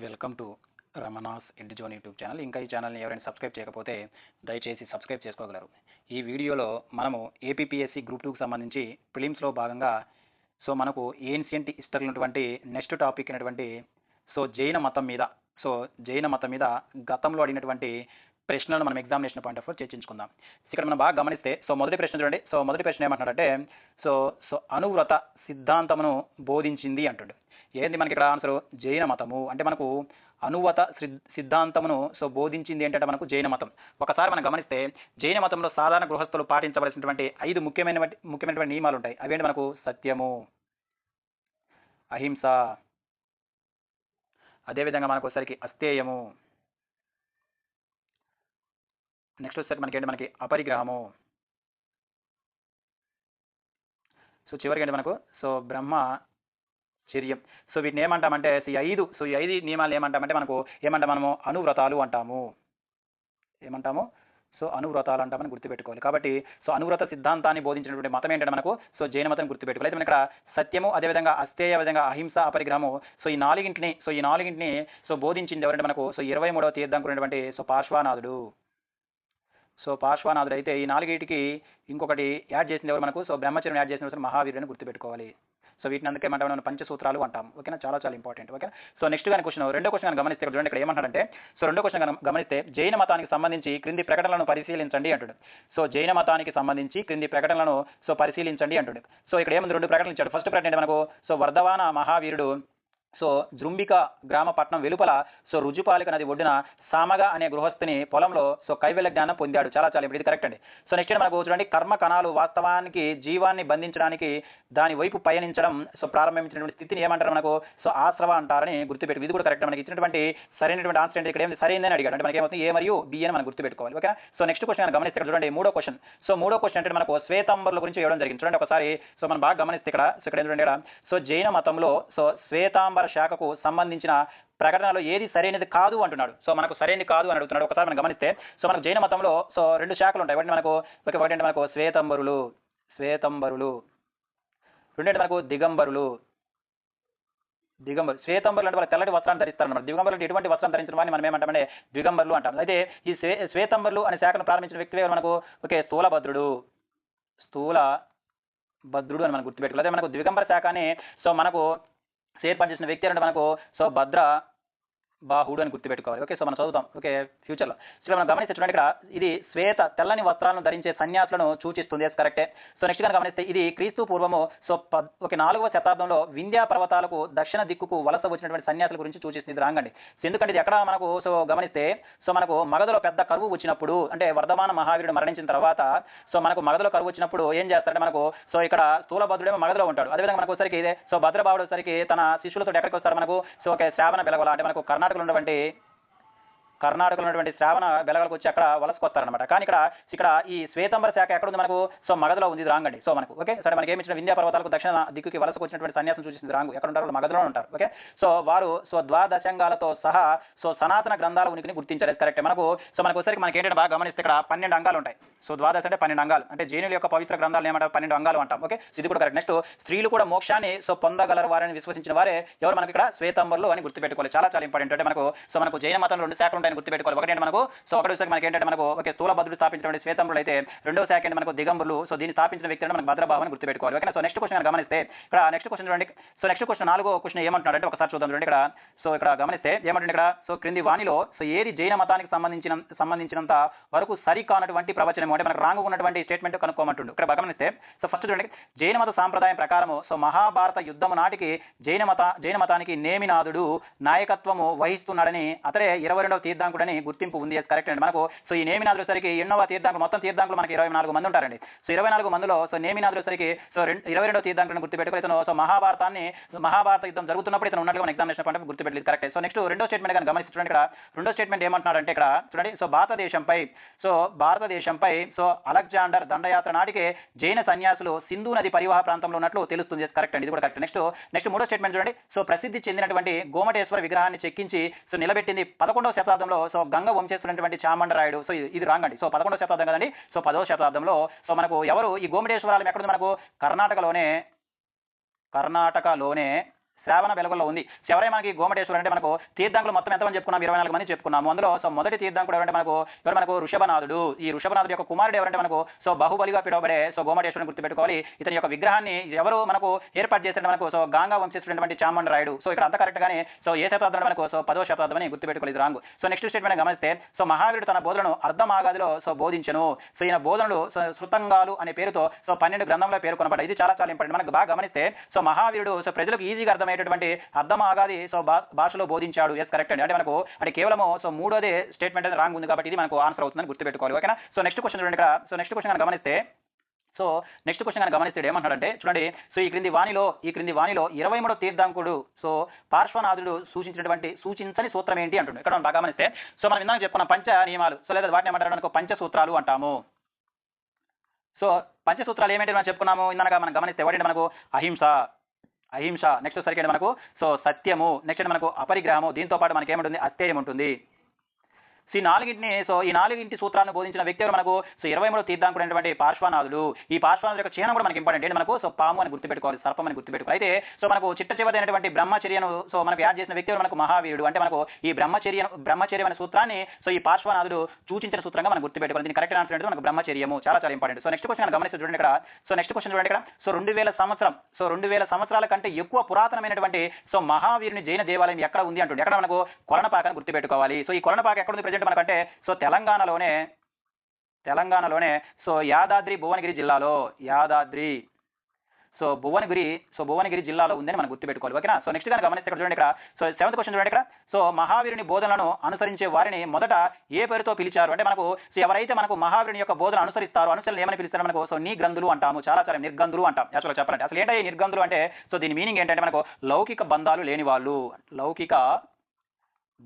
Welcome to Ramana's ఇంటి zone YouTube channel. ఇంకా ఈ ఛానల్ని ఎవరైనా సబ్స్క్రైబ్ చేయకపోతే దయచేసి సబ్స్క్రైబ్ చేసుకోగలరు. ఈ వీడియోలో మనము ఏపీపీఎస్సీ గ్రూప్ 2కి సంబంధించి ప్రిలిమ్స్లో భాగంగా మనకు ఏన్షియంట్ హిస్టరీలో ఉన్నటువంటి నెక్స్ట్ టాపిక్ అయినటువంటి జైన మతం మీద గతంలో అడిగినటువంటి ప్రశ్నలను మనం ఎగ్జామినేషన్ పాయింట్ ఆఫ్ వ్యూ చర్చించుకుందాం. ఇక్కడ మనం బాగా గమనిస్తే మొదటి ప్రశ్న చూడండి. మొదటి ప్రశ్న ఏమంటున్నాడంటే సో సో అనువ్రత సిద్ధాంతమును బోధించింది అంటాడు. ఏంది మనకి ఇక్కడ ఆన్సర్? జైన మతము అంటే మనకు అనువత సిద్ధాంతమును బోధించింది ఏంటంటే మనకు జైన మతం. ఒకసారి మనం గమనిస్తే జైన మతంలో సాధారణ గృహస్థులు పాటించవలసినటువంటి 5 ముఖ్యమైనటువంటి నియమాలు ఉంటాయి. అవేంటి మనకు? సత్యము, అహింస, అదేవిధంగా మనకు వచ్చేసరికి అస్థేయము, నెక్స్ట్ వచ్చేసరికి మనకి అపరిగ్రహము, చివరికి ఏంటి మనకు బ్రహ్మచర్యం. వీటిని ఏమంటామంటే ఈ ఐదు నియమాలు ఏమంటామంటే మనము అనువ్రతాలు అంటాము. ఏమంటాము? అనువ్రతాలు అంటామని గుర్తుపెట్టుకోవాలి. కాబట్టి అనువ్రత సిద్ధాంతాన్ని బోధించినటువంటి మతం ఏంటంటే మనకు జైన మతం గుర్తుపెట్టుకోవాలి. అయితే మన ఇక్కడ సత్యము, అదేవిధంగా అస్థేయ, విధంగా అహింస, అపరిగ్రహము ఈ నాలుగింటిని బోధించింది ఎవరంటే మనకు 23వ తీర్థంకురైనటువంటి పార్శ్వనాథుడు. పార్శ్వనాథుడు అయితే ఈ నాలుగిటికి ఇంకొకటి యాడ్ చేసింది ఎవరు మనకు? బ్రహ్మచర్యం యాడ్ చేసిన మహావీరుని గుర్తుపెట్టుకోవాలి. వీటిని అందుకే మనం పంచసూత్రాలు అంటాం. ఓకేనా? చాలా ఇంపార్టెంట్. ఓకే. నెక్స్ట్ కానీ రెండో క్వశ్చన్ గమనిస్తే చూడండి ఇక్కడ ఏమంటాడంటే రెండో క్వశ్చన్ గమనిస్తే జైన మతానికి సంబంధించి క్రింది ప్రకటనలను పరిశీలించండి అంటాడు. జైన మతానికి సంబంధించి క్రింది ప్రకటనలను పరిశీలించండి అంటాడు. ఇక్కడ ఏముంది? 2 ప్రకటనలు ఇచ్చాడు. ఫస్ట్ ప్రకటన మనకు వర్ధవాన మహావీరుడు జృంబిక గ్రామ పట్టణం వెలుపల రుజుపాలిక నది ఒడ్డున సామగ అనే గృహస్థుని పొలంలో కైవల్య జ్ఞానం పొందాడు. చాలా ఇది కరెక్ట్ అండి. నెక్స్ట్ మనకు చూడండి కర్మ కణాలు వాస్తవానికి జీవాన్ని బంధించడానికి దాని వైపు పయనించడం ప్రారంభించినటువంటి స్థితిని ఏమంటారు మనకు? ఆశ్రవ అంటారని గుర్తుపెట్టు. ఇది కూడా కరెక్ట్. మనకి ఇచ్చినటువంటి సరైనటువంటి ఆన్సర్ అంటే ఇక్కడ ఏమి సరైందని అడిగాడు. అంటే మనకి ఏమవుతుంది? ఏ మరియు బి అని మనం గుర్తుపెట్టుకోవాలి. ఓకే. నెక్స్ట్ క్వశ్చన్ గమనిస్తే ఇక్కడ చూడండి మూడో క్వశ్చన్. మూడో క్వశ్చన్ అంటే మనకు శ్వేతాంబరుల గురించి ఇవ్వడం జరిగింది. చూడండి ఒకసారి మనం బాగా గమనిస్తే ఇక్కడ చూడండి ఇక్కడ జైన మతంలో శ్వేతాంబర శాఖకు సంబంధించిన ప్రకటనలో ఏది సరైనది కాదు అంటున్నాడు. మనకు సరైనది కాదు అని అడుగుతున్నాడు. ఒకసారి మనం గమనిస్తే మనకు జైన మతంలో 2 శాఖలు ఉంటాయి. ఒకటి మనకు శ్వేతంబరులు, రెండేంటి మనకు దిగంబరులు. శ్వేతంబరులు అంటే వాళ్ళకి తెల్లటి వస్త్రాన్ని ధరిస్తారు అన్నమాట. దిగంబరులు ఎటువంటి వస్త్రం ధరించిన వారిని మనం ఏమంటామంటే దిగంబరులు అంటాం. అయితే ఈ శ్వేతంబరులు అనే శాఖను ప్రారంభించిన వ్యక్తి మనకు స్థూలభద్రుడు అని మనం గుర్తుపెట్టుకోవాలి. అదే మనకు దిగంబర శాఖని మనకు ఏర్పాటు చేసిన వ్యక్తి అంటే మనకు భద్ర బాహుడు అని గుర్తుపెట్టుకోవాలి. ఓకే. మనం చదువుతాం. ఓకే. ఫ్యూచర్లో మనం గమనిస్తే చూడండి ఇక్కడ ఇది తెల్లని వస్త్రాలను ధరించే సన్యాసులను సూచిస్తుంది. కరెక్టే. నెక్స్ట్ కనుక గమనిస్తే ఇది క్రీస్తు పూర్వము 4వ శతాబ్దంలో వింధ్యా పర్వతాలకు దక్షిణ దిక్కుకు వలస వచ్చినటువంటి సన్యాసుల గురించి సూచిస్తుంది. రాంగండి. ఎందుకంటే ఇది ఎక్కడ మనకు గమనిస్తే మనకు మగధలో పెద్ద కరువు వచ్చినప్పుడు అంటే వర్ధమాన మహావీరుడు మరణించిన తర్వాత మనకు మగధలో కరువు వచ్చినప్పుడు ఏం చేస్తారంటే మనకు ఇక్కడ స్థూలభద్రుడేమో మగధలో ఉంటాడు. అదేవిధంగా మనకు వచ్చరికి ఇదే భద్రబాహుడు వచ్చరికి తన శిష్యులతో ఎక్కడికి వస్తారు మనకు శ్రావణ బెలగల అంటే మనకు కర్ణాటకలో ఉన్నటువంటి శ్రావణ బెలగలకు వచ్చి అక్కడ వలసకొస్తారనమాట. కానీ ఇక్కడ ఈ శ్వేతంబర శాఖ ఎక్కడ ఉంది మనకు? మగధలో ఉంది. రాంగ్ అండి. మనకు ఓకే. సరే మనకి ఏమి ఇచ్చిన వింధ్యా పర్వతాలకు దక్షిణ దిక్కుకి వలసకు వచ్చినటువంటి సన్యాసం సూచిస్తుంది. రాంగ్. ఎక్కడ ఉంటారు? మగధలో ఉంటారు. ఓకే. వారు ద్వాదశంగాలతో సహా సనాతన గ్రంథాల ఉనికిని గుర్తించారు. కరెక్ట్. మనకు వచ్చరికి మనకి ఏంటంటే బాగా గమనిస్తే ఇక్కడ 12 అంగాలు ఉంటాయి. ద్వాదశ అంటే 12 అంగాలు అంటే జైనుల యొక్క పవిత్ర గ్రంథాలు ఏమంటారు? 12 అంగాలు అంటాం. ఓకే. ఇది కూడా కరెక్ట్. నెక్స్ట్ స్త్రీలు కూడా మోక్షాన్ని పొందగలరు వారిని విశ్వసించిన వారే ఎవరు మనకి ఇక్కడ? శ్వేతంబరులు అని గుర్తుపెట్టుకోవాలి. చాలా ఇంపార్టెంట్. అంటే మనకు జైన మతంలో 2 శాఖలు ఉంటాయని గుర్తుపెట్టుకోవాలి. ఒకటి మనకు ఒకటి మనకి ఏంటంటే మనకు ఓకే స్థూలభద్రుడు స్థాపించినటువంటి శ్వేతంబరులు అయితే రెండో శాఖ అంటే మనకు దిగంబరులు. దీన్ని స్థాపించిన వ్యక్తి అంటే మనకు భద్రబాహు అని గుర్తుపెట్టుకోవాలి. ఓకే. నెక్స్ట్ క్వశ్చన్ గమనిస్తే ఇక్కడ నెక్స్ట్ క్వశ్చన్ చూడండి. నెక్స్ట్ క్వశ్చన్ 4వ క్వశ్చన్ ఏమంటున్నాడు అంటే ఒకసారి చూద్దాం. చూడండి ఇక్కడ గమనిస్తే ఏమంటుంది ఇక్కడ క్రింది వాణిలో ఏది జైన మతానికి సంబంధించినంత వరకు సరికానటువంటి ప్రవచనం అంటే మనకు రాంగ్ ఉన్నటువంటి స్టేట్మెంట్ కనుక్కోమంటుండు. ఇక్కడ గమనిస్తే ఫస్ట్ చూడండి జైన మత సాంప్రదాయం ప్రకారము మహాభారత యుద్ధము నాటికి జైన మతానికి నేమినాథుడు నాయకత్వము వహిస్తున్నాడని అతడే 22వ తీర్థంకుడని గుర్తింపు ఉంది. కరెక్ట్ అండి. మనకు ఈ నేమినాథుడు సరికి ఎన్నోవ తీర్థంకుడు మొత్తం తీర్థంకులు మనకి 24 మంది ఉంటారండి. 24 మందిలో నేమినాథుడు సరికి 22వ తీర్థంకుడిని గుర్తుపెట్టుకుని ఇతను మహాభారత యుద్ధం జరుగుతున్నప్పుడు ఇతను ఉన్నట్లుగా మన ఎగ్జామినేషన్ పాయింట్ గుర్తుపెట్టలేదు. కరెక్ట్. నెక్స్ట్ రెండో స్టేట్మెంట్ కానీ గమనిస్తే చూడండి ఇక్కడ రెండో స్టేట్మెంట్ ఏమంటున్నాడంటే ఇక్కడ చూడండి భారతదేశంపై అలెగ్జాండర్ దండయాత్ర నాటికే జైన సన్యాసులు సింధు నది పరివాహ ప్రాంతంలో ఉన్నట్లు తెలుస్తుంది. కరెక్ట్ అండి. ఇది కూడా కరెక్ట్. నెక్స్ట్ మూడో స్టేట్మెంట్ చూడండి ప్రసిద్ధి చెందినటువంటి గోమటేశ్వర విగ్రహాన్ని చెక్కించి నిలబెట్టింది 11వ శతాబ్దంలో గంగ వంశస్థుడైనటువంటి చామండరాయుడు. ఇది రాంగ్ అండి. 11వ శతాబ్దం కదండి. 10వ శతాబ్దంలో మనకు ఎవరు ఈ గోమటేశ్వరాలయం ఎక్కడుంది? మనకు కర్ణాటకలోనే శ్రావణ బెలగల్లో ఉంది. ఎవరైనా మనకి గోమటేశ్వరుడు అంటే మనకు తీర్థంకులు మొత్తం ఎంతమంది చెప్పుకున్నాం, 24 మంది చెప్పుకున్నాము. అందులో సో మొదటి తీర్థంకుడు ఎవరంటే మనకు ఋషభనాథుడు. ఈ ఋషభనాథుడు యొక్క కుమారుడు ఎవరంటే మనకు సో బాహుబలిగా పిలువబడే సో గోమటేశ్వరుని గుర్తుపెట్టుకోవాలి. ఇతని యొక్క విగ్రహాన్ని ఎవరు మనకు ఏర్పాటు చేసిన మనకు సో గాంగా వంశస్థుడైనటువంటి చామండరాయుడు. సో ఇక్కడ అంత కరెక్ట్ గానే సో ఏ శతాబ్దం మనకు సో 10వ శతాబ్దం అని గుర్తుపెట్టుకోలేదు రాంగ్. సో నెక్స్ట్ స్టేట్మెంట్ గమనిస్తే సో మహావీరుడు తన బోధనను అర్ధమాగాదిలో సో బోధించను. సో ఈయన బోధనలు శృతంగాలు అనే పేరుతో సో 12 గ్రంథంలో పేర్కొనబడ్డాయి. ఇది చాలా చాలా ఇంపార్టెంట్. మనకు బాగా గమనిస్తే సో మహావీరుడు సో ప్రజలకు ఈజీగా అర్థమయ్యేటటువంటి అర్ధమాగాది సో భాషలో బోధించాడు. ఎస్ కరెక్ట్ అండి. అంటే మనకు అంటే కేవలము సో మూడోదే స్టేట్మెంట్ అనేది రాంగ్ ఉంది కాబట్టి ఇది మనకు ఆన్సర్ అవుతుందని గుర్తుపెట్టుకోవాలి. ఓకేనా. సో నెక్స్ట్ క్వశ్చన్ చూడండి ఇక్కడ. సో నెక్స్ట్ క్వశ్చన్ గమనిస్తే సో నెక్స్ట్ క్వశ్చన్ గమనిస్తే ఏమంటాడంటే చూడండి, సో ఈ క్రింది వాణిలో 23వ తీర్థంకుడు సో పార్శ్వనాథుడు సూచించని సూత్రం ఏంటి అంటుండే. ఇక్కడ మనం బాగా గమనిస్తే సో మనం ఇందాక చెప్పుకున్న పంచ నియమాలు, సో లేదా వాటిని ఏమంటారు మనకు పంచసూత్రాలు అంటాము. సో పంచసూత్రాలు ఏమేంటి మనం చెప్పుకున్నాము ఇందాక మనం గమనిస్తే వాటి మనకు అహింస నెక్స్ట్ సరికి మనకు సో సత్యము, నెక్స్ట్ మనకు అపరిగ్రహము, దీంతో పాటు మనకి ఏముంటుంది అస్థేయం ఉంటుంది. సో ఈ నాలుగింటి సూత్రాలను బోధించిన వ్యక్తి ఎవరు మనకు సో 23వ తీర్థంకుడైనటువంటి పార్శ్వనాథుడు. ఈ పార్శ్వనాథుడు యొక్క చిహ్నం కూడా మనకి ఇంపార్టెంట్ ఏంటి మనకు సో పాము అని గుర్తుపెట్టుకోవాలి, సర్పం అని గుర్తుపెట్టుకోవాలి. అయితే సో మనకు చిట్ట చివరైనటువంటి బ్రహ్మచర్యను సో మనకు యాడ్ చేసిన వ్యక్తి ఎవరు మనకు మహావీరుడు. అంటే మనకు ఈ బ్రహ్మచర్యం అనే సూత్రాన్ని సో ఈ పార్శ్వనాథుడు సూచించిన సూత్రంగా మనం గుర్తుపెట్టుకోవాలి. దీని కరెక్ట్ ఆన్సర్ అంటే మనకు బ్రహ్మచర్యము చాలా చాలా ఇంపార్టెంట్. సో నెక్స్ట్ క్వశ్చన్ గమనిస్తే చూడండి ఇక్కడ. సో నెక్స్ట్ క్వశ్చన్ చూడండి ఇక్కడ. సో 2000 సంవత్సరాల కంటే ఎక్కువ పురాతనమైనటువంటి సో మహావీరుని జైన దేవాలయం ఎక్కడ ఉంది అంటుంది. ఎక్కడ మనకు కొలనపాక అని గుర్తుపెట్టుకోవాలి. సో ఈ కొలనపాక ఎక్కడ ఉంది ప్రెజెంట్ మనకంటే సో తెలంగాణలోనే సో యాదాద్రి భువనగిరి జిల్లాలో భువనగిరి జిల్లాలో ఉందని మనం గుర్తుపెట్టుకోవాలి. ఓకేనా. సో నెక్స్ట్ గాని గమనిస్తే ఇక్కడ చూడండి ఇక్కడ. సో 7th క్వశ్చన్ చూడండి ఇక్కడ. సో మహావీరుని బోధనలను అనుసరించే వారిని మొదట ఏ పేరుతో పిలిచారు అంటే మనకు సో ఎవరైతే మనకు మహావీరుని యొక్క బోధన అనుసరిస్తారో అనుసరణ ఏమని పిలుస్తారు మనకు సో నిర్గంధులు అంటాము. చాలా చాలా నిర్గంధులు అంటాం. యాక్చువల్గా చెప్పాలంటే అసలు ఏంటంటే నిర్గంధులు అంటే సో దీని మీనింగ్ ఏంటంటే మనకు లౌకిక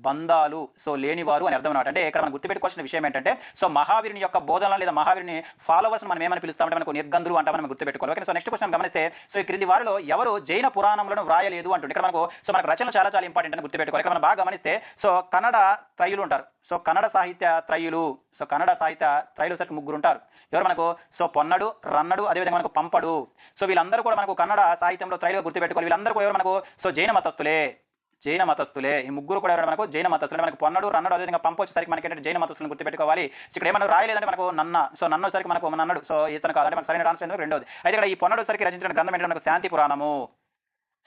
బంధాలు సో లేనివారు అని అర్థం అన్నమాట. అంటే ఇక్కడ మనం గుర్తుపెట్టుకోవాల్సిన విషయం ఏంటంటే సో మహావీరుని యొక్క బోధన లేదా మహావీరుని ఫాలోవర్స్ మనం ఏమని పిలుస్తామంటే మనకు నిర్గంధులు అంటామని మనం గుర్తుపెట్టుకోవాలి. ఓకే. సో నెక్స్ట్ క్వశ్చన్ గమనిస్తే సో ఈ క్రింది వారిలో ఎవరు జైన పురాణంలో వ్రాయలేదు అంటుంది. ఇక్కడ మనకు రచనలు చాలా చాలా ఇంపార్టెంట్ అని గుర్తుపెట్టుకోవాలి. ఇక్కడ మనం బాగా గమనిస్తే సో కన్నడ త్రయులు ఉంటారు. సో కన్నడ సాహిత్య త్రయులు సరికి 3 ఉంటారు. ఎవరు మనకు సో పొన్నడు, రన్నడు, అదేవిధంగా మనకు పంపడు. సో వీళ్ళందరూ కూడా మనకు కన్నడ సాహిత్యంలో త్రయులుగా గుర్తుపెట్టుకోవాలి. వీళ్ళందరూ కూడా ఎవరు మనకు సో జైన మతస్థులే. ఈ ముగ్గురు కూడా మనకు జైన మతస్థులే. మనకు పొన్నడు, రన్నడు, అదేవిధంగా పంప వచ్చేసరికి మనకి ఏంటంటే జైన మతస్థులను గుర్తుపెట్టుకోవాలి. ఇక్కడ ఏమన్నా రాయలేదంటే మనకు నన్న వచ్చేసరికి మనకు నన్నడు సో ఇతను కాదంటే మనకు సరైన ఆన్సర్ ఎందుకు రెండోది. అయితే ఇక్కడ ఈ పొన్నడు వచ్చరికి రచించిన గ్రంథం ఏంటంటే మనకు శాంతి పురాణము.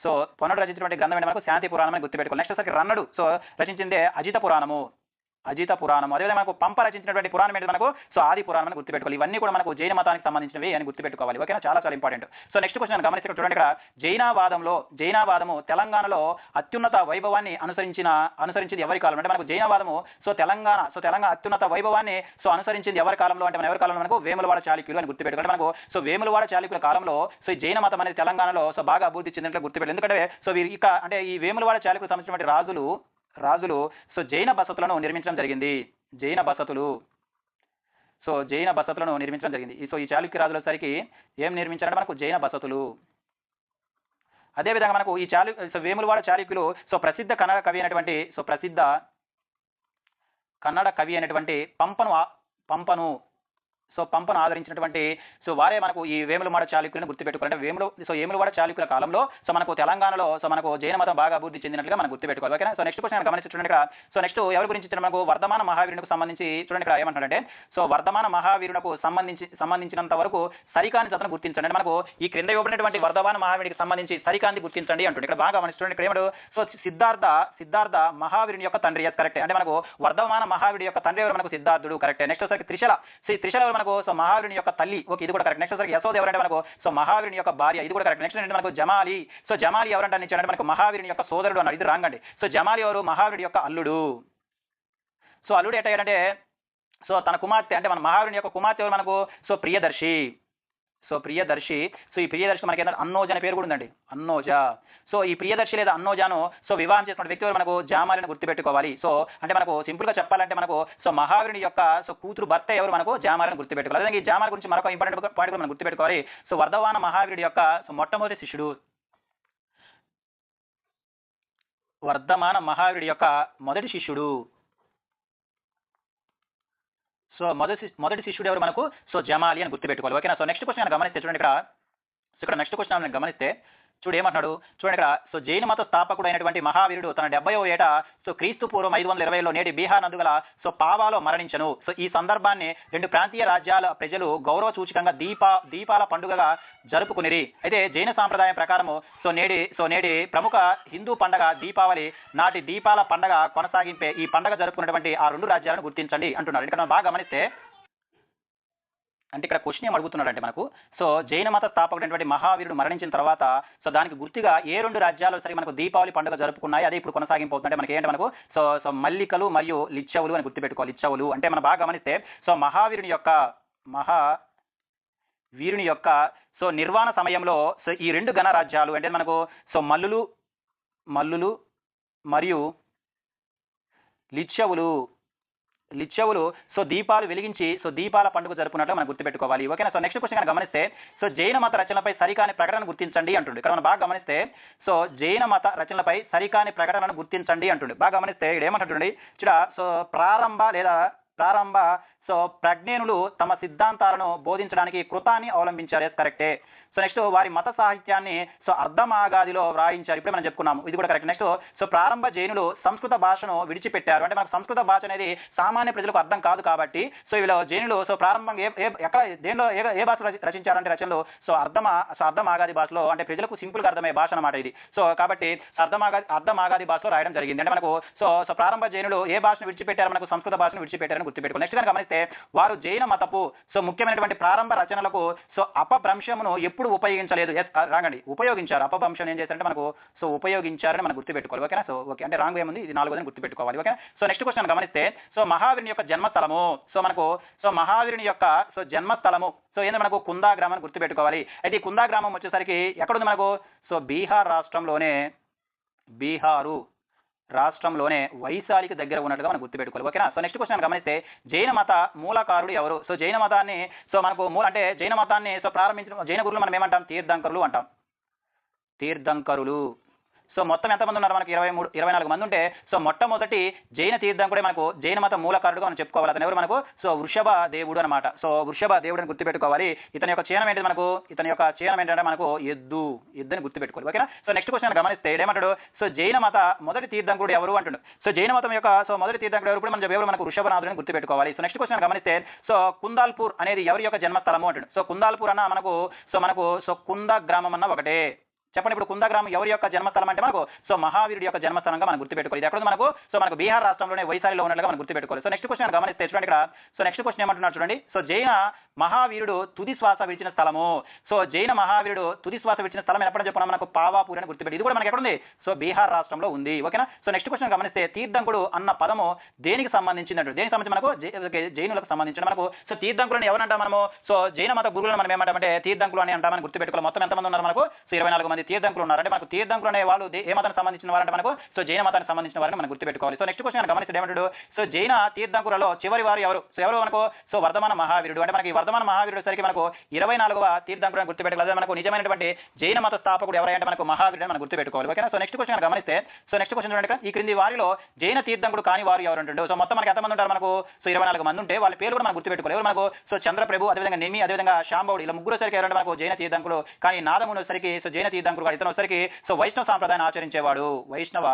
సో పొన్నడు రచించినటువంటి గ్రంథం ఏంటంటే మనకు శాంతి పురాణం అని గుర్తుపెట్టుకోవాలి. నెక్స్ట్ వచ్చరికి రన్నడు సో రచించిందే అజిత పురాణము. అదేవిధంగా మనకు పంప రచించినటువంటి పురాణం ఏంటి మనకు సో ఆది పురాణం అని గుర్తుపెట్టుకోవాలి. ఇవన్నీ కూడా మనకు జైన మతానికి సంబంధించినవి అని గుర్తుపెట్టుకోవాలి. ఓకేనా. చాలా చాలా ఇంపార్టెంట్. సో నెక్స్ట్ క్వశ్చన్ గమనిస్తే చూడండి ఇక్కడ. జైనవాదము తెలంగాణలో అత్యున్నత వైభవాన్ని అనుసరించింది ఎవరి కాలం అంటే మనకు జైనవాదము సో తెలంగాణ అత్యున్నత వైభవాన్ని సో అనుసరించింది ఎవరి కాలంలో అంటే ఎవరి కాలంలో మనకు వేములవాడ చాళుక్యులు అని గుర్తుపెట్టుకోవాలి. మనకు సో వేములవాడ చాళుక్యుల కాలంలో సో జైన మతం అనేది తెలంగాణలో సో బాగా అభివృద్ధి చెందినట్లు గుర్తుపెట్టాలి. ఎందుకంటే సో ఇక అంటే ఈ వేములవాడ చాళుక్యులకు సంబంధించినటువంటి రాజులు సో జైన బసతులను నిర్మించడం జరిగింది. సో ఈ చాళుక్య రాజుల సరికి ఏం నిర్మించారంటే మనకు జైన బసతులు. అదేవిధంగా మనకు ఈ వేములవాడ చాళుక్యులు సో ప్రసిద్ధ కన్నడ కవి అయినటువంటి పంపను ఆదరించినటువంటి సో వారే మనకు ఈ వేములవాడ చాళుక్యులను గుర్తుపెట్టుకోవాలి. అంటే వేములవాడ చాళుక్యుల కాలంలో సో మనకు తెలంగాణలో సో మనకు జైన మతం బాగా అభివృద్ధి చెందినట్లుగా మనం గుర్తుపెట్టుకోవాలి. ఓకేనా. సో నెక్స్ట్ క్వశ్చన్ గమనించి చూడండి ఇక్కడ. సో నెక్స్ట్ ఎవరి గురించి మనకు వర్ధమాన మహావీరునికి సంబంధించి చూడండి ఇక్కడ ఏమంటారంటే సో వర్ధమాన మహావీరునకు సంబంధించినంత వరకు సరికాని జతను గుర్తించండి. అంటే మనకు ఈ క్రింద ఇవ్వబడినటువంటి వర్ధమాన మహావీరునికి సంబంధించి సరికాన్ని గుర్తించండి అంటుంది. ఇక్కడ బాగా గమనించండి. ఇక్కడ ఏమడు సో సిద్ధార్థ మహావీరుని యొక్క తండ్రి. కరెక్ట్. అంటే మనకు వర్ధమాన మహావీరుడి యొక్క తండ్రి ఎవరు మనకు సిద్ధార్థుడు. కరెక్ట్. నెక్స్ట్ వచ్చరికి త్రిశల మనకు సో మహావీరుని యొక్క తల్లి. ఓకే, ఇది కూడా కరెక్ట్. నెక్స్ట్ వచ్చరికి యశోద ఎవరంటే మనకు సో మహావీరుని యొక్క భార్య. ఇది కూడా కరెక్ట్. నెక్స్ట్ అంటే మనకు జమాలి. సో జమాలి ఎవరంటే మనకు మహావీరుని యొక్క సోదరుడు అన్నారు. ఇది రాంగ్ అండి. సో జమాలి ఎవరు మహావీరుడి యొక్క అల్లుడు. సో అల్లుడు ఎట్టయ్యాడంటే సో తన కుమార్తె అంటే మన మహావీరుని యొక్క కుమార్తె ఎవరు మనకు సో ప్రియదర్శి. సో ఈ ప్రియదర్శి మనకి ఏంటంటే అన్నోజ అనే పేరు కూడా ఉందండి. అన్నోజ. సో ఈ ప్రియదర్శి లేదా అన్నోజాను సో వివాహం చేసిన వ్యక్తి ఎవరు మనకు జామాలిని గుర్తుపెట్టుకోవాలి. సో అంటే మనకు సింపుల్ గా చెప్పాలంటే మనకు సో మహావీరుని యొక్క సో కూతురు భర్త ఎవరు మనకు జామాలిని గుర్తుపెట్టుకోవాలి. అదే ఈ జామాలి గురించి మరొక ఇంపార్టెంట్ పాయింట్ కూడా మనం గుర్తుపెట్టుకోవాలి. సో వర్ధమాన మహావీరుడి యొక్క సో మొట్టమొదటి శిష్యుడు మొదటి శిష్యుడు. సో మొదటి శిష్యుడు ఎవరు మనకు సో జమాలి అని గుర్తుపెట్టుకోవాలి. ఓకేనా. సో నెక్స్ట్ క్వశ్చన్ గమనిస్తే చూడండి ఇక్కడ. సో ఇక్కడ నెక్స్ట్ క్వశ్చన్ గమనిస్తే చూడు ఏమంటున్నాడు చూడండి ఇక్కడ. సో జైన మత స్థాపకుడు అయినటువంటి మహావీరుడు తన 70వ ఏట సో క్రీస్తు పూర్వం 520లో నేటి బీహార్ నందుగల సో పావాలో మరణించను. సో ఈ సందర్భాన్ని రెండు ప్రాంతీయ రాజ్యాల ప్రజలు గౌరవ సూచకంగా దీపాల పండుగగా జరుపుకునిరి. అయితే జైన సాంప్రదాయం ప్రకారము సో నేటి ప్రముఖ హిందూ పండగ దీపావళి నాటి దీపాల పండగ కొనసాగింపే ఈ పండగ జరుపుకున్నటువంటి ఆ రెండు రాజ్యాలను గుర్తించండి అంటున్నారు. ఇక్కడ మనం బాగా గమనిస్తే అంటే ఇక్కడ క్వశ్చన్ ఏం అడుగుతున్నాడంటే మనకు సో జైన మత స్థాపకుడైనటువంటి మహావీరుడు మరణించిన తర్వాత సో దానికి గుర్తుగా ఏ రెండు రాజ్యాలు సరే మనకు దీపావళి పండుగ జరుపుకున్నాయి, అదే ఇప్పుడు కొనసాగింపు అవుతుందంటే మనకి ఏంటంటే మనకు సో సో మల్లికలు మరియు లిచ్చవులు అని గుర్తుపెట్టుకోవాలి. లిచ్చవులు అంటే మనం బాగా గమనిస్తే సో మహావీరుని యొక్క సో నిర్వాణ సమయంలో సో ఈ రెండు గణరాజ్యాలు అంటే మనకు సో మల్లులు మరియు లిచ్చవులు సో దీపాలు వెలిగించి సో దీపాల పండుగ జరుపుకున్నట్లు మనం గుర్తుపెట్టుకోవాలి. ఓకేనా. సో నెక్స్ట్ క్వశ్చన్ గమనిస్తే సో జైన మత రచనలపై సరికాని ప్రకటన గుర్తించండి అంటుండే. ఇక్కడ మనం బాగా గమనిస్తే సో జైన మత రచనలపై సరికాని ప్రకటనను గుర్తించండి అంటుండే. బాగా గమనిస్తే ఇక్కడ ఏమంటుండే చూడ సో ప్రారంభ సో ప్రజ్ఞేనులు తమ సిద్ధాంతాలను బోధించడానికి కృతాన్ని అవలంబించారు. కరెక్టే. సో నెక్స్ట్ వారి మత సాహిత్యాన్ని సో అర్ధమాగాదిలో వ్రాయించారు. ఇప్పుడే మనం చెప్పుకున్నాము, ఇది కూడా కరెక్ట్. నెక్స్ట్ సో ప్రారంభ జైనులు సంస్కృత భాషను విడిచిపెట్టారు. అంటే మనకు సంస్కృత భాష అనేది సామాన్య ప్రజలకు అర్థం కాదు కాబట్టి సో వీళ్ళు జైనులు సో ప్రారంభంగా దేనిలో ఏ భాష రచించారంటే రచనలు సో అర్ధమాగాది భాషలో అంటే ప్రజలకు సింపుల్గా అర్థమయ్యే భాష అన్నమాట ఇది. సో కాబట్టి అర్ధమాగాది భాషలో రాయడం జరిగింది. అంటే మనకు సో భారత జైనులు ఏ భాషను విడిచిపెట్టారు, మనకు సంస్కృత భాషను విడిచిపెట్టారని గుర్తుపెట్టుకోండి. నెక్స్ట్ కనుక గమనిస్తే వారు జైన మతపు సో ముఖ్యమైనటువంటి ప్రారంభ రచనలకు సో అపభ్రంశమును ఎప్పుడు ఉపయోగించలేదు. రాంగండి ఉపయోగించారు. అపభ్రంశం ఏం చేశారంటే మనకు సో ఉపయోగించారని మనం గుర్తుపెట్టుకోవాలి. ఓకేనా. సో ఓకే అంటే రాంగ్ ఏముంది, ఇది 4వదని గుర్తుపెట్టుకోవాలి. ఓకే. సో నెక్స్ట్ క్వశ్చన్ గమనిస్తే సో మహావీరుని యొక్క జన్మస్థలము సో మనకు సో మహావీరుని యొక్క సో జన్మస్థలము సో ఏంటంటే మనకు కుందా గ్రామం అని గుర్తుపెట్టుకోవాలి. అయితే ఈ కుందా గ్రామం వచ్చేసరికి ఎక్కడుంది మనకు సో బీహారు రాష్ట్రంలోనే వైశాలికి దగ్గర ఉన్నట్టుగా మనం గుర్తుపెట్టుకోవాలి. ఓకేనా. సో నెక్స్ట్ క్వశ్చన్ గమనిస్తే జైన మత మూలకారుడు ఎవరు? సో జైన మతాన్ని సో మనకు అంటే జైన మతాన్ని సో ప్రారంభించిన జైన గురువులు మనం ఏమంటాం? తీర్థంకరులు అంటాం. సో మొత్తం ఎంతమంది ఉన్నారు మనకి? 24 మంది ఉంటే సో మొట్టమొదటి జైన తీర్థంకుడే మనకు జైన మత మూలకారుడుగా మనం చెప్పుకోవాలి. అతను ఎవరు మనకు? సో వృషభ దేవుడు అనమాట. సో వృషభ దేవుడు అని గుర్తుపెట్టుకోవాలి. ఇతని యొక్క చీనం ఏంటంటే మనకు ఎద్దుని గుర్తుపెట్టుకోవాలి. ఓకేనా. సో నెక్స్ట్ క్వశ్చన్ గమనిస్తే ఏమంటాడు? సో జైన మత మొదటి తీర్థంకుడు ఎవరు అంటాడు. సో జైన మతం యొక్క సో మొదటి తీర్థంకుడు ఎవరు? మనం ఎవరు మనకు వృషభనాథుడిని గుర్తుపెట్టుకోవాలి. సో నెక్స్ట్ క్వశ్చన్ గమనిస్తే సో కుందాల్పూర్ అనేది ఎవరి యొక్క జన్మస్థలము అంటాడు. సో కుందాల్పూర్ అన్న మనకు సో కుంద గ్రామం అన్న ఒకటే. చెప్పండి ఇప్పుడు కుందా గ్రామం ఎవరి యొక్క జన్మస్థలం అంటే మనకు సో మహావీరుడి యొక్క జన్మస్థలంగా మనం గుర్తుపెట్టుకోవాలి. ఇది ఎక్కడ మనకు సో మనకు బీహార్ రాష్ట్రంలోనే వైశాలిలో ఉన్నట్లుగా మనం గుర్తుపెట్టుకోవాలి. సో నెక్స్ట్ క్వశ్చన్ గమనిస్తే చూడండి ఇక్కడ. సో నెక్స్ట్ క్వశ్చన్ ఏమంటున్నారు చూడండి. సో జైన మహావీరుడు తుది శ్వాస విడిచిన స్థలము. సో జైన మహావీరుడు తుది శ్వాస విడిచిన స్థలం ఎప్పుడని చెప్పుకున్నాం మనకు పావాపూర్ అని గుర్తుపెట్టి. ఇది కూడా మనకి ఎక్కడ ఉంది? సో బీహార్ రాష్ట్రంలో ఉంది. ఓకేనా. సో నెక్స్ట్ క్వశ్చన్ గమనిస్తే తీర్థంకుడు అన్న పదము దేనికి సంబంధించినట్టు? దేనికి సంబంధించి మనకు జైనులకు సంబంధించిన మనకు సో తీర్థంకులను ఎవరంటాం మనము? సో జైన మత గురువులను మనం ఏమంటామంటే తీర్థంకులు అని అంటామని గుర్తుపెట్టుకోవాలి. మొత్తం ఎంతమంది ఉన్నారు మనకు? సో 24 మంది తీర్థంకులు ఉన్నారు. అంటే మనకు తీర్థంకులు అనే వాళ్ళు ఏ మతానికి సంబంధించిన వారంటే మనకు సో జైన మతానికి సంబంధించిన వారిని మనం గుర్తుపెట్టుకోవాలి. సో నెక్స్ట్ క్వశ్చన్ గమనిస్తే ఏమంటాడు? సో జైన తీర్థంకులలో చివరి వారు ఎవరు? సో ఎవరు మనకు? సో వర్ధమాన మహావీరుడు. అంటే మనకి వర్ధమాన మహావీరుడు సరికి మనకు 24వ తీర్థంకుడు గుర్తుపెట్టుకోవాలి. మనకు నిజమైనటువంటి జైన మత స్థాపకుడు ఎవరంటే మనకు మహావీరుడు మనం గుర్తుపెట్టుకోవాలి. ఓకేనా. సో నెక్స్ట్ క్వశ్చన్ గమనిస్తే సో నెక్స్ట్ క్వశ్చన్ చూడండి. ఈ క్రింది వారిలో జైన తీర్థంకుడు కాని వారు ఎవరు అంటాడు? సో మొత్తం మనకి ఎంతమంది ఉంటారు? మనకు సో 24 మంది ఉంటే వాళ్ళ పేరు కూడా మనం గుర్తుపెట్టుకోవాలి. ఎవరు మనకు? సో చంద్రప్రభు, అదేవిధంగా నెమి, అదేవిధంగా శాంబవుడు, ఇలా ముగ్గురు సరికి ఎవరంటే మనకు జైన తీర్థంకులు. కానీ నాదమును సరికి సో జైన తీర్థంకుడు ఇతను సరికి సో వైష్ణవ సాంప్రదాయాన్ని ఆచరించేవాడు. వైష్ణవ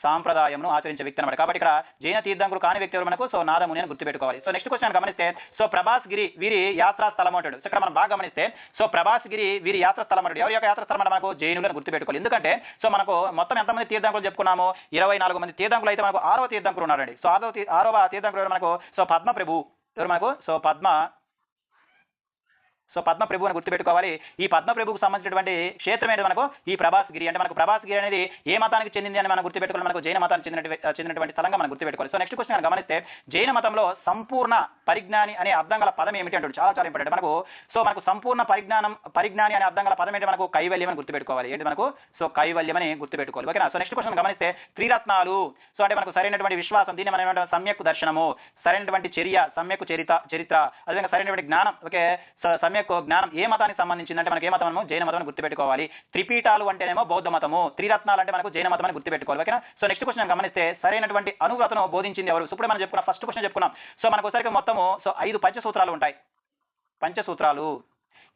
సాంప్రదాయం ఆచరించే వ్యక్తి అనమాట. కాబట్టి ఇక్కడ జైన తీర్థంకుడు కాని వ్యక్తి ఎవరు మనకు? సో నాదముని అని గుర్తుపెట్టుకోవాలి. సో నెక్స్ట్ క్వశ్చన్ గమనిస్తే సో ప్రభాస్ గిరి వీరి యాత్రా స్థలం అంటాడు. సో ఇక్కడ మనం బాగా గమనిస్తే సో ప్రభాస్ గిరి వీరి యాత్రా స్థలం అంటాడు. ఎవరి యొక్క యాత్రా స్థలం అంటే మనకు జైనులను గుర్తుపెట్టుకోవాలి. ఎందుకంటే సో మనకు మొత్తం ఎంతమంది తీర్థంకులు చెప్పుకున్నాము? 24 మంది తీర్థంకులు అయితే మనకు 6వ తీర్థంకుడు ఉన్నారండి. సో 6వ తీర్థంకుడు ఎవరు మనకు? సో పద్మప్రభు ఎవరు మనకు? సో పద్మప్రభు అని గుర్తుపెట్టుకోవాలి. ఈ పద్మప్రభుకు సంబంధించినటువంటి క్షేత్రం ఏంటి మనకు? ఈ ప్రభాస్గిరి. అంటే మనకు ప్రభాస్గిరి అనేది ఏ మతానికి చెందింది అని మనం గుర్తుపెట్టుకోవాలి. మనకు జైన మతానికి చెందినటువంటి స్థలంగా మనం గుర్తుపెట్టుకోవాలి. సో నెక్స్ట్ క్వశ్చన్ గమనిస్తే జైన మతంలో సంపూర్ణ పరిజ్ఞాని అనే అర్థం గల పదం ఏమిటి అంటాడు? చాలా ఇంపార్టెంట్. మనకు సంపూర్ణ పరిజ్ఞాని అనే అర్థం గల పదం ఏంటి? మనకు కైవల్యం అని గుర్తుపెట్టుకోవాలి. ఏంటి మనకు? సో కైవల్యం అని గుర్తుపెట్టుకోవాలి. ఓకేనా. సో నెక్స్ట్ క్వశ్చన్ గమనిస్తే త్రిరత్నాలు. సో అంటే మనకు సరైనటువంటి విశ్వాసం, దీన్ని మనం ఏమంటాం? సమ్యక్ దర్శనము, సరైనటువంటి చర్య, సమ్యక్ చరిత్ర, అదేవిధంగా సరైనటువంటి జ్ఞానం. ఓకే. సో సమ్యక్ జ్ఞానం ఏ మతానికి సంబంధించిందంటే మనకి ఏ మతం? జైన మతం అని గుర్తుపెట్టుకోవాలి. త్రిపీఠాలు అంటేనేమో బౌద్ధ మతము, త్రిరత్నాలు అంటే మనకు జైన మతం అని గుర్తుపెట్టుకోవాలి. ఓకేనా. సో నెక్స్ట్ క్వశ్చన్ గమనిస్తే సరైనటువంటి అనువ్రతను బోధించింది ఎవరు? ఇప్పుడు మనం చెప్పుకున్నాం, ఫస్ట్ క్వశ్చన్ చెప్పుకున్నాం. సో మనకు ఒకసారి మొత్తము సో 5 పంచసూత్రాలు ఉంటాయి. పంచసూత్రాలు.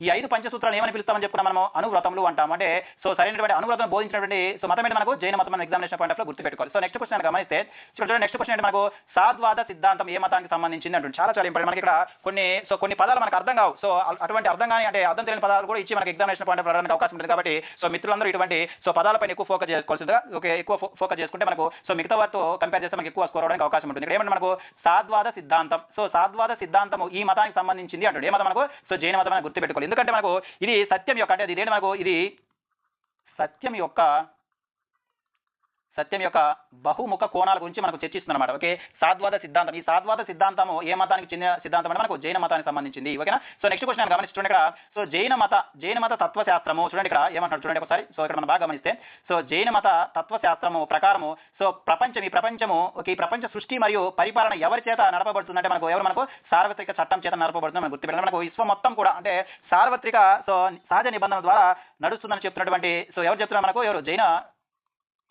ఈ 5 పంచసూత్రాలు ఏమని పిలుస్తామని చెప్పుకున్నాం మనము అనువ్రతములు అంటాం. అంటే సో సరైనటువంటి అనువ్రతం బోధించినటువంటి సో మతం ఏంటి మనకు జైన మతం. మన ఎగ్జామినేషన్ పాయింట్ ఆఫ్ లో గుర్తుపెట్టుకోవాలి. సో నెక్స్ట్ క్వశ్చన్ గమనిస్తే చూడండి, నెక్స్ట్ క్వశ్చన్ అంటే మనకు సాద్వాద సిద్ధాంతం ఏ మతానికి సంబంధించింది అంటుంది. చాలా ఇంపార్టెంట్. మనకి ఇక్కడ కొన్ని పదాలు మనకు అర్థం కావు. సో అటువంటి అర్థం కానీ అంటే అర్థం తెలియని పదాలు కూడా ఇచ్చి మనకి ఎగ్జామినేషన్ పాయింట్ ఆఫ్ రావడానికి అవకాశం ఉంటుంది. కాబట్టి సో మిత్రులందరూ ఇటువంటి సో పదాలపైన ఎక్కువ ఫోకస్ చేసుకోవాల్సిందిగా ఎక్కువ ఫోకస్ చేసుకుంటే మనకు సో మిగతా వారితో కంపేర్ చేస్తే మనకి ఎక్కువ స్కోర్ అవడానికి అవకాశం ఉంటుంది. ఇక్కడ ఏమంటే మనకు సాద్వాద సిద్ధాంతం. సో సాద్వాద సిద్ధాంతము ఈ మతానికి సంబంధించింది అంటాడు. ఏ మతం మనకు సో జైన మతం అని గుర్తుపెట్టుకోవాలి. ఎందుకంటే మనకు ఇది సత్యం యొక్క అంటే ఇదేంటి మనకు ఇది సత్యం యొక్క బహుముఖ కోణాల గురించి మనకు చర్చిస్తుంది అనమాట. ఓకే, సాద్వాద సిద్ధాంతం. ఈ సాద్వాద సిద్ధాంతము ఏ మతానికి చెందిన సిద్ధాంతం అంటే మనకు జైన మతానికి సంబంధించింది. ఓకేనా. సో నెక్స్ట్ క్వశ్చన్ గమనించి చూడండి, ఇక్కడ సో జైన మత తత్వశాస్త్రము చూడండి, ఇక్కడ ఏమంటున్నారు చూడండి ఒకసారి. సో ఇక్కడ మనం బాగా గమనిస్తే సో జైన మత తత్వశాస్త్రము ప్రకారము సో ఈ ప్రపంచ సృష్టి మరియు పరిపాలన ఎవరి చేత నడపబడుతుందంటే మనకు సార్వత్రిక చట్టం చేత నడపబడుతుంది. మనకు గుర్తుపెట్టాలి. మనకు విశ్వం మొత్తం కూడా అంటే సార్వత్రిక సో సహజ నిబంధనల ద్వారా నడుస్తుందని చెప్తున్నటువంటి సో ఎవరు చెప్తున్నారు మనకు జైన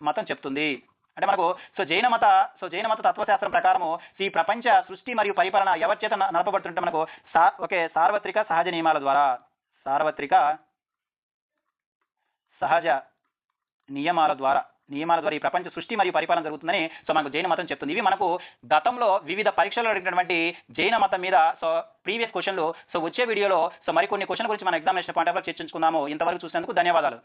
మతం చెప్తుంది. అంటే మనకు సో జైన మత తత్వశాస్త్రం ప్రకారము ఈ ప్రపంచ సృష్టి మరియు పరిపాలన ఎవరి చేత నడపబడుతుంటే మనకు సార్వత్రిక సహజ నియమాల ద్వారా ఈ ప్రపంచ సృష్టి మరియు పరిపాలన జరుగుతుందని సో మనకు జైన మతం చెప్తుంది. ఇవి మనకు గతంలో వివిధ పరీక్షల్లో అడిగినటువంటి జైన మతం మీద సో ప్రీవియస్ క్వశ్చన్లు. సో వచ్చే వీడియోలో సో మరికొన్ని క్వశ్చన్ గురించి మన ఎగ్జామినేషన్ పాయింట్ ఆఫ్ చర్చించుకుందాము. ఇంతవరకు చూసినందుకు ధన్యవాదాలు.